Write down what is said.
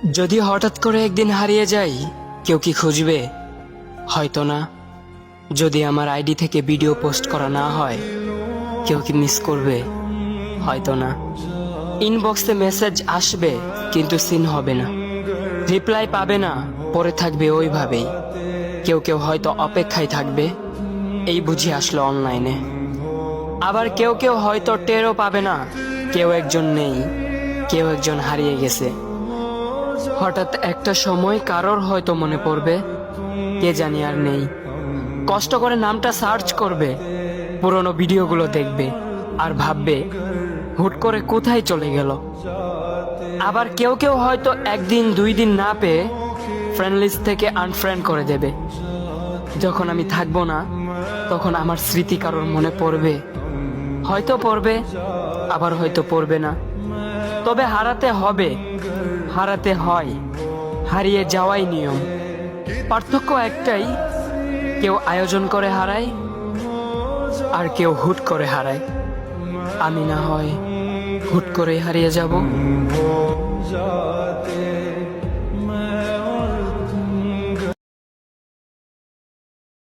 যদি হঠাৎ করে একদিন হারিয়ে যাই, কেউ কি খুঁজবে? হয়তো না। যদি আমার আইডি থেকে ভিডিও পোস্ট করা না হয়, কেউ কি মিস করবে? হয়তো না। ইনবক্সে মেসেজ আসবে কিন্তু সিন হবে না, রিপ্লাই পাবে না, পরে থাকবে ওইভাবেই। কেউ কেউ হয়তো অপেক্ষায় থাকবে, এই বুঝি আসলো অনলাইনে। আবার কেউ কেউ হয়তো টেরও পাবে না, কেউ একজন নেই, কেউ একজন হারিয়ে গেছে। হঠাৎ একটা সময় কারোর হয়তো মনে পড়বে, কে জানি আর নেই। কষ্ট করে নামটা সার্চ করবে, পুরনো ভিডিওগুলো দেখবে আর ভাববে হুট করে কোথায় চলে গেল। আবার কেউ কেউ হয়তো একদিন দুই দিন না পেয়ে ফ্রেন্ড লিস্ট থেকে আনফ্রেন্ড করে দেবে। যখন আমি থাকবো না, তখন আমার স্মৃতি কারোর মনে পড়বে, হয়তো পড়বে, আবার হয়তো পড়বে না। তবে হারাতে হবে, হারাতে হয়, হারিয়ে যাওয়াই নিয়ম। পার্থক্য একটাই, কেউ আয়োজন করে হারায় আর কেউ হুট করে হারায়। আমি না হয় হুট করে হারিয়ে যাব।